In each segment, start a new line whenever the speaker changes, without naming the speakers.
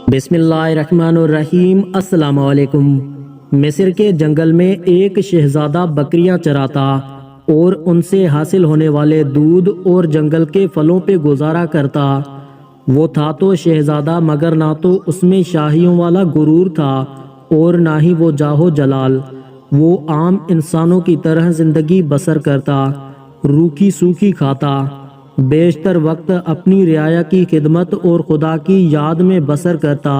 بسم اللہ الرحمن الرحیم۔ السلام علیکم۔ مصر کے جنگل میں ایک شہزادہ بکریاں چراتا اور ان سے حاصل ہونے والے دودھ اور جنگل کے پھلوں پہ گزارا کرتا۔ وہ تھا تو شہزادہ، مگر نہ تو اس میں شاہیوں والا غرور تھا اور نہ ہی وہ جاہو جلال۔ وہ عام انسانوں کی طرح زندگی بسر کرتا، روکھی سوکھی کھاتا، بیشتر وقت اپنی رعایا کی خدمت اور خدا کی یاد میں بسر کرتا۔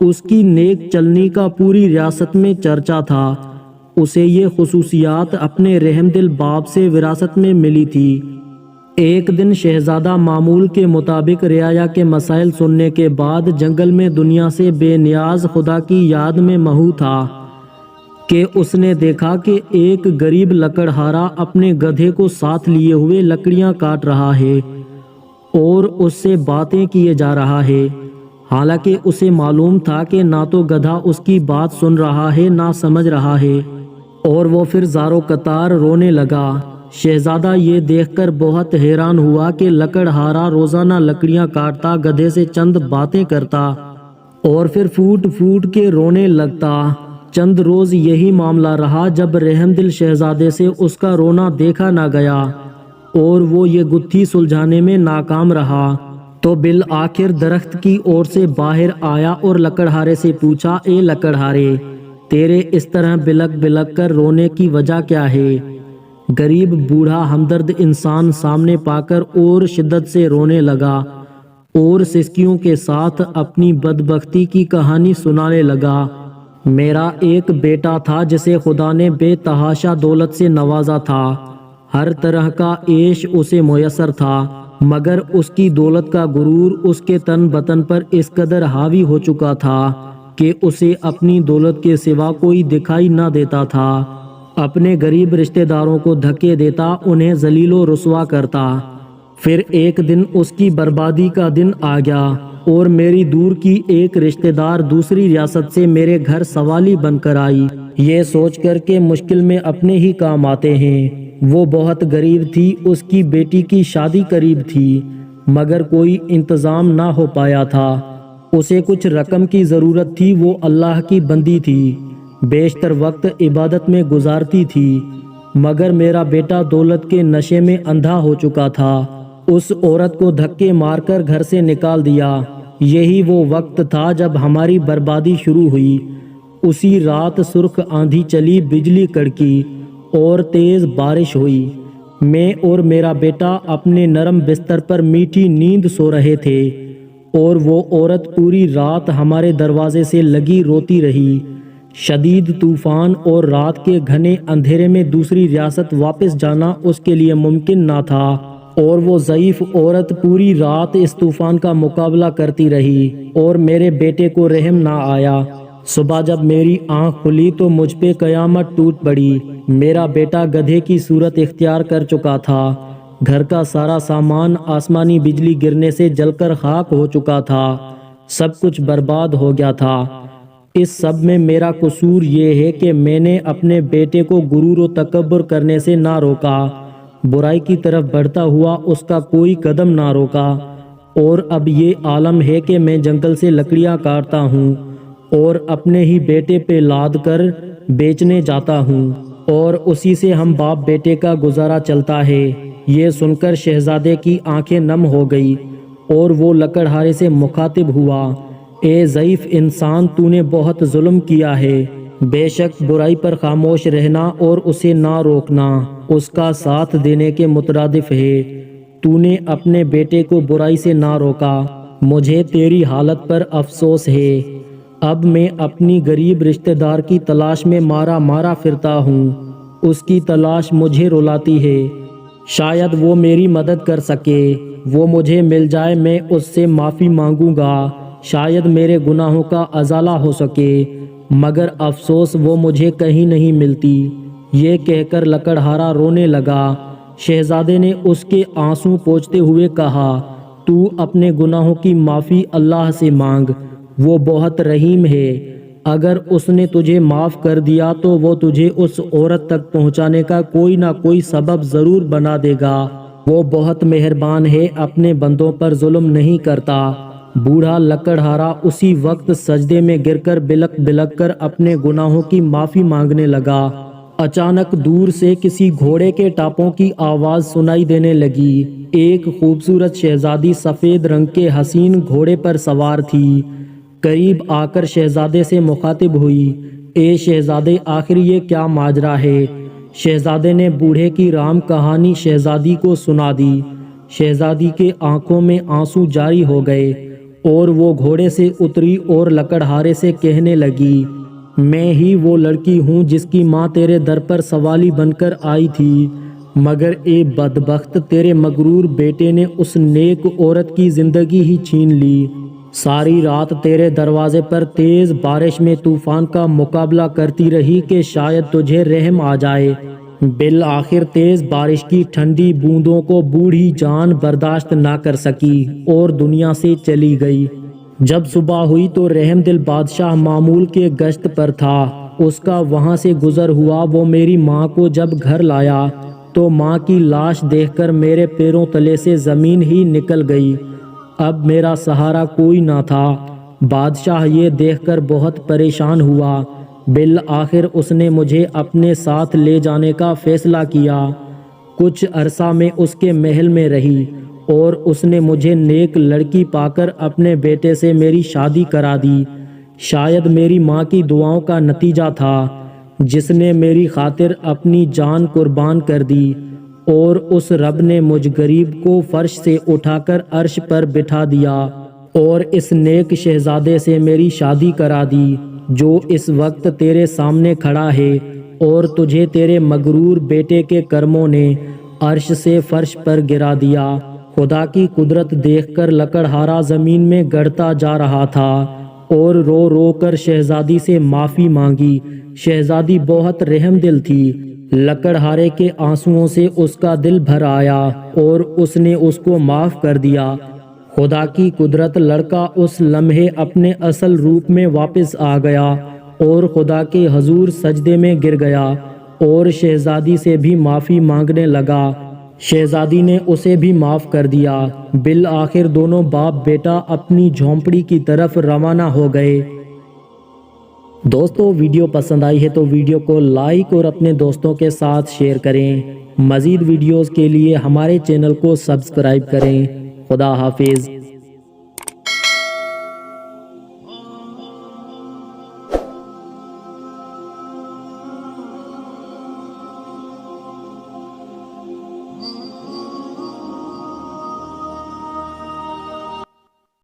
اس کی نیک چلنی کا پوری ریاست میں چرچا تھا۔ اسے یہ خصوصیات اپنے رحم دل باپ سے وراثت میں ملی تھی۔ ایک دن شہزادہ معمول کے مطابق رعایا کے مسائل سننے کے بعد جنگل میں دنیا سے بے نیاز خدا کی یاد میں مہو تھا کہ اس نے دیکھا کہ ایک غریب لکڑہارا اپنے گدھے کو ساتھ لیے ہوئے لکڑیاں کاٹ رہا ہے اور اس سے باتیں کیے جا رہا ہے۔ حالانکہ اسے معلوم تھا کہ نہ تو گدھا اس کی بات سن رہا ہے نہ سمجھ رہا ہے، اور وہ پھر زارو قطار رونے لگا۔ شہزادہ یہ دیکھ کر بہت حیران ہوا کہ لکڑہارا روزانہ لکڑیاں کاٹتا، گدھے سے چند باتیں کرتا اور پھر پھوٹ پھوٹ کے رونے لگتا۔ چند روز یہی معاملہ رہا، جب رحم دل شہزادے سے اس کا رونا دیکھا نہ گیا اور وہ یہ گتھی سلجھانے میں ناکام رہا، تو بالآخر درخت کی اور سے باہر آیا اور لکڑہارے سے پوچھا، اے لکڑہارے، تیرے اس طرح بلک بلک کر رونے کی وجہ کیا ہے؟ غریب بوڑھا ہمدرد انسان سامنے پا کر اور شدت سے رونے لگا اور سسکیوں کے ساتھ اپنی بدبختی کی کہانی سنانے لگا۔ میرا ایک بیٹا تھا جسے خدا نے بے تحاشا دولت سے نوازا تھا۔ ہر طرح کا عیش اسے میسر تھا، مگر اس کی دولت کا غرور اس کے تن بتن پر اس قدر حاوی ہو چکا تھا کہ اسے اپنی دولت کے سوا کوئی دکھائی نہ دیتا تھا۔ اپنے غریب رشتہ داروں کو دھکے دیتا، انہیں ذلیل و رسوا کرتا۔ پھر ایک دن اس کی بربادی کا دن آ گیا اور میری دور کی ایک رشتہ دار دوسری ریاست سے میرے گھر سوالی بن کر آئی، یہ سوچ کر کہ مشکل میں اپنے ہی کام آتے ہیں۔ وہ بہت غریب تھی، اس کی بیٹی کی شادی قریب تھی، مگر کوئی انتظام نہ ہو پایا تھا۔ اسے کچھ رقم کی ضرورت تھی، وہ اللہ کی بندی تھی، بیشتر وقت عبادت میں گزارتی تھی، مگر میرا بیٹا دولت کے نشے میں اندھا ہو چکا تھا۔ اس عورت کو دھکے مار کر گھر سے نکال دیا۔ یہی وہ وقت تھا جب ہماری بربادی شروع ہوئی۔ اسی رات سرخ آندھی چلی، بجلی کڑکی اور تیز بارش ہوئی۔ میں اور میرا بیٹا اپنے نرم بستر پر میٹھی نیند سو رہے تھے اور وہ عورت پوری رات ہمارے دروازے سے لگی روتی رہی۔ شدید طوفان اور رات کے گھنے اندھیرے میں دوسری ریاست واپس جانا اس کے لیے ممکن نہ تھا، اور وہ ضعیف عورت پوری رات اس طوفان کا مقابلہ کرتی رہی اور میرے بیٹے کو رحم نہ آیا۔ صبح جب میری آنکھ کھلی تو مجھ پہ قیامت ٹوٹ پڑی۔ میرا بیٹا گدھے کی صورت اختیار کر چکا تھا، گھر کا سارا سامان آسمانی بجلی گرنے سے جل کر خاک ہو چکا تھا، سب کچھ برباد ہو گیا تھا۔ اس سب میں میرا قصور یہ ہے کہ میں نے اپنے بیٹے کو غرور و تکبر کرنے سے نہ روکا، برائی کی طرف بڑھتا ہوا اس کا کوئی قدم نہ روکا، اور اب یہ عالم ہے کہ میں جنگل سے لکڑیاں کاٹتا ہوں اور اپنے ہی بیٹے پہ لاد کر بیچنے جاتا ہوں، اور اسی سے ہم باپ بیٹے کا گزارا چلتا ہے۔ یہ سن کر شہزادے کی آنکھیں نم ہو گئی اور وہ لکڑہارے سے مخاطب ہوا، اے ضعیف انسان، تو نے بہت ظلم کیا ہے۔ بے شک برائی پر خاموش رہنا اور اسے نہ روکنا اس کا ساتھ دینے کے مترادف ہے۔ تو نے اپنے بیٹے کو برائی سے نہ روکا، مجھے تیری حالت پر افسوس ہے۔ اب میں اپنی غریب رشتہ دار کی تلاش میں مارا مارا پھرتا ہوں، اس کی تلاش مجھے رلاتی ہے۔ شاید وہ میری مدد کر سکے، وہ مجھے مل جائے، میں اس سے معافی مانگوں گا، شاید میرے گناہوں کا ازالہ ہو سکے، مگر افسوس وہ مجھے کہیں نہیں ملتی۔ یہ کہہ کر لکڑہارا رونے لگا۔ شہزادے نے اس کے آنسو پوچھتے ہوئے کہا، تو اپنے گناہوں کی معافی اللہ سے مانگ، وہ بہت رحیم ہے، اگر اس نے تجھے معاف کر دیا تو وہ تجھے اس عورت تک پہنچانے کا کوئی نہ کوئی سبب ضرور بنا دے گا۔ وہ بہت مہربان ہے، اپنے بندوں پر ظلم نہیں کرتا۔ بوڑھا لکڑہارا اسی وقت سجدے میں گر کر بلک بلک کر اپنے گناہوں کی معافی مانگنے لگا۔ اچانک دور سے کسی گھوڑے کے ٹاپوں کی آواز سنائی دینے لگی۔ ایک خوبصورت شہزادی سفید رنگ کے حسین گھوڑے پر سوار تھی۔ قریب آ کر شہزادے سے مخاطب ہوئی، اے شہزادے، آخر یہ کیا ماجرا ہے؟ شہزادے نے بوڑھے کی رام کہانی شہزادی کو سنا دی۔ شہزادی کے آنکھوں میں آنسو جاری ہو گئے اور وہ گھوڑے سے اتری اور لکڑہارے سے کہنے لگی، میں ہی وہ لڑکی ہوں جس کی ماں تیرے در پر سوالی بن کر آئی تھی، مگر اے بدبخت، تیرے مغرور بیٹے نے اس نیک عورت کی زندگی ہی چھین لی۔ ساری رات تیرے دروازے پر تیز بارش میں طوفان کا مقابلہ کرتی رہی کہ شاید تجھے رحم آ جائے۔ بالآخر تیز بارش کی ٹھنڈی بوندوں کو بوڑھی جان برداشت نہ کر سکی اور دنیا سے چلی گئی۔ جب صبح ہوئی تو رحم دل بادشاہ معمول کے گشت پر تھا۔ اس کا وہاں سے گزر ہوا وہ میری ماں کو جب گھر لایا تو ماں کی لاش دیکھ کر میرے پیروں تلے سے زمین ہی نکل گئی۔ اب میرا سہارا کوئی نہ تھا۔ بادشاہ یہ دیکھ کر بہت پریشان ہوا۔ بالآخر اس نے مجھے اپنے ساتھ لے جانے کا فیصلہ کیا۔ کچھ عرصہ میں اس کے محل میں رہی اور اس نے مجھے نیک لڑکی پا کر اپنے بیٹے سے میری شادی کرا دی۔ شاید میری ماں کی دعاؤں کا نتیجہ تھا جس نے میری خاطر اپنی جان قربان کر دی، اور اس رب نے مجھ غریب کو فرش سے اٹھا کر عرش پر بٹھا دیا اور اس نیک شہزادے سے میری شادی کرا دی جو اس وقت تیرے سامنے کھڑا ہے، اور تجھے تیرے مغرور بیٹے کے کرموں نے عرش سے فرش پر گرا دیا۔ خدا کی قدرت دیکھ کر لکڑہارا زمین میں گڑتا جا رہا تھا اور رو رو کر شہزادی سے معافی مانگی۔ شہزادی بہت رحم دل تھی۔ لکڑہارے کے آنسوؤں سے اس کا دل بھر آیا اور اس نے اس کو معاف کر دیا۔ خدا کی قدرت، لڑکا اس لمحے اپنے اصل روپ میں واپس آ گیا اور خدا کے حضور سجدے میں گر گیا اور شہزادی سے بھی معافی مانگنے لگا۔ شہزادی نے اسے بھی معاف کر دیا۔ بالآخر دونوں باپ بیٹا اپنی جھونپڑی کی طرف روانہ ہو گئے۔ دوستو، ویڈیو پسند آئی ہے تو ویڈیو کو لائک اور اپنے دوستوں کے ساتھ شیئر کریں۔ مزید ویڈیوز کے لیے ہمارے چینل کو سبسکرائب کریں۔ خدا حافظ۔